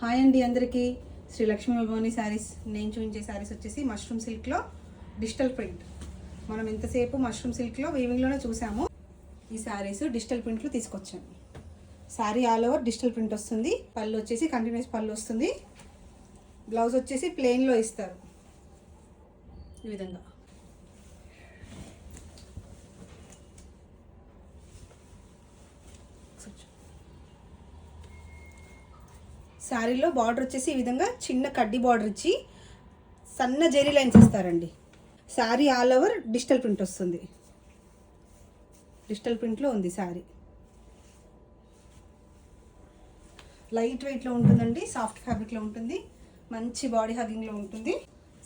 Hi అండి అందరికీ. శ్రీ లక్ష్మీ భవాని శారీస్. నేను చూపించే శారీస్ వచ్చేసి మష్రూమ్ సిల్క్లో డిజిటల్ ప్రింట్. మనం ఇంతసేపు మష్రూమ్ సిల్క్లో వీవింగ్లోనే చూసాము. ఈ శారీస్ డిజిటల్ ప్రింట్లు తీసుకొచ్చాను. Sari all over digital print వస్తుంది. పళ్ళు వచ్చేసి కంటిన్యూస్ పళ్ళు వస్తుంది. బ్లౌజ్ వచ్చేసి ప్లెయిన్లో ఇస్తారు ఈ విధంగా. శారీలో బార్డర్ వచ్చేసి ఈ విధంగా చిన్న కడ్డీ బార్డర్ ఇచ్చి సన్న జెరీ లైన్స్ ఇస్తారండి. Sari all over digital print వస్తుంది. డిజిటల్ ప్రింట్లో ఉంది శారీ. లైట్ వెయిట్లో ఉంటుందండి, సాఫ్ట్ ఫ్యాబ్రిక్లో ఉంటుంది, మంచి బాడీ హగ్గింగ్లో ఉంటుంది.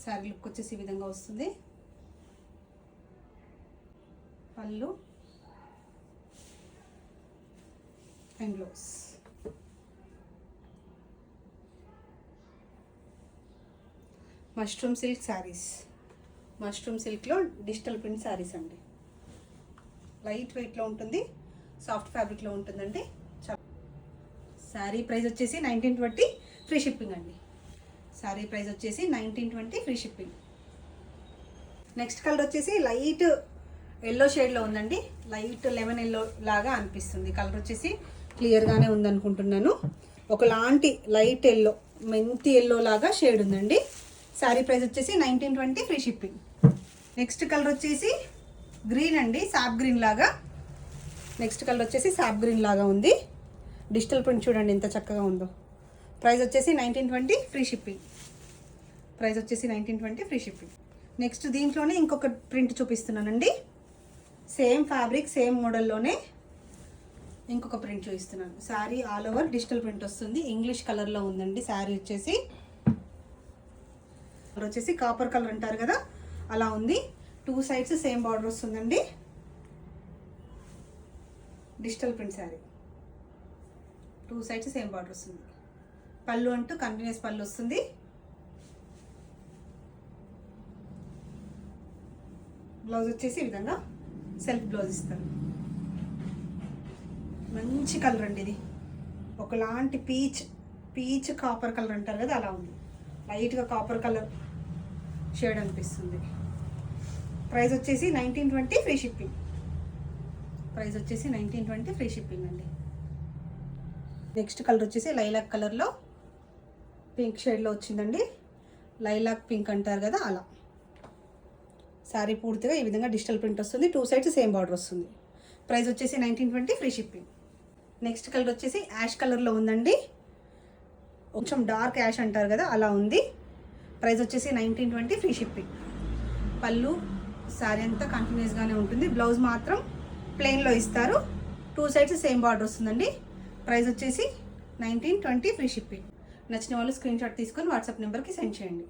శారీ లుక్ వచ్చేసి ఈ విధంగా వస్తుంది. Pallu and blouse. Mushroom silk saris. Mushroom సిల్క్లో డిజిటల్ ప్రింట్ శారీస్ అండి. లైట్ వెయిట్లో ఉంటుంది, సాఫ్ట్ ఫ్యాబ్రిక్లో ఉంటుందండి. శారీ ప్రైస్ వచ్చేసి 1920 ఫ్రీ షిప్పింగ్ అండి. శారీ ప్రైస్ వచ్చేసి 1920 ఫ్రీ షిప్పింగ్. నెక్స్ట్ కలర్ వచ్చేసి లైట్ ఎల్లో షేడ్లో ఉందండి. లైట్ లెమన్ ఎల్లో లాగా అనిపిస్తుంది. కలర్ వచ్చేసి క్లియర్గానే ఉందనుకుంటున్నాను. ఒకలాంటి లైట్ ఎల్లో, మెంతి ఎల్లో లాగా షేడ్ ఉందండి. శారీ ప్రైస్ వచ్చేసి 1920 ఫ్రీ షిప్పింగ్. నెక్స్ట్ కలర్ వచ్చేసి గ్రీన్ అండి, సాప్ గ్రీన్ లాగా. నెక్స్ట్ కలర్ వచ్చేసి సాప్ గ్రీన్ లాగా ఉంది. డిజిటల్ ప్రింట్ చూడండి ఎంత చక్కగా ఉందో. ప్రైస్ వచ్చేసి 1920 ఫ్రీ షిప్పింగ్. ప్రైస్ వచ్చేసి 1920 ఫ్రీ షిప్పింగ్. నెక్స్ట్ దీంట్లోనే ఇంకొక ప్రింట్ చూపిస్తున్నానండి. సేమ్ ఫ్యాబ్రిక్, సేమ్ మోడల్లోనే ఇంకొక ప్రింట్ చూపిస్తున్నాను. Sari all over digital print వస్తుంది. ఇంగ్లీష్ కలర్లో ఉందండి. శారీ వచ్చేసి కాపర్ కలర్ అంటారు కదా, అలా ఉంది. 2 సైడ్స్ సేమ్ బార్డర్ వస్తుందండి. Digital print sari, 2 sides same border వస్తుంది. పళ్ళు అంటూ కంటిన్యూస్ పళ్ళు వస్తుంది. బ్లౌజ్ వచ్చేసి ఈ విధంగా సెల్ఫ్ బ్లౌజ్ ఇస్తారు. మంచి కలర్ అండి ఇది. ఒకలాంటి పీచ్ కాపర్ కలర్ అంటారు కదా, అలా ఉంది. లైట్గా కాపర్ కలర్ షేడ్ అనిపిస్తుంది. ప్రైస్ వచ్చేసి 1920 ఫ్రీ షిప్పింగ్. ప్రైస్ వచ్చేసి 1920 ఫ్రీ షిప్పింగ్ అండి. నెక్స్ట్ కలర్ వచ్చేసి లైలాక్ కలర్లో పింక్ షేడ్లో వచ్చిందండి. లైలాక్ పింక్ అంటారు కదా, అలా. శారీ పూర్తిగా ఈ విధంగా డిజిటల్ ప్రింట్ వస్తుంది. 2 సైడ్స్ సేమ్ బార్డర్ వస్తుంది. ప్రైస్ వచ్చేసి 1920 ఫ్రీ షిప్పింగ్. నెక్స్ట్ కలర్ వచ్చేసి యాష్ కలర్లో ఉందండి. కొంచెం డార్క్ యాష్ అంటారు కదా, అలా ఉంది. ప్రైస్ వచ్చేసి 1920 ఫ్రీ షిప్పింగ్. పళ్ళు శారీ అంతా కంటిన్యూస్గానే ఉంటుంది. బ్లౌజ్ మాత్రం ప్లెయిన్లో ఇస్తారు. 2 సైడ్స్ సేమ్ బార్డర్ వస్తుందండి. ప్రైస్ వచ్చేసి 1920 ఫ్రీ షిప్పింగ్. నచ్చిన వాళ్ళు స్క్రీన్ షాట్ తీసుకొని వాట్సాప్ నెంబర్కి సెండ్ చేయండి.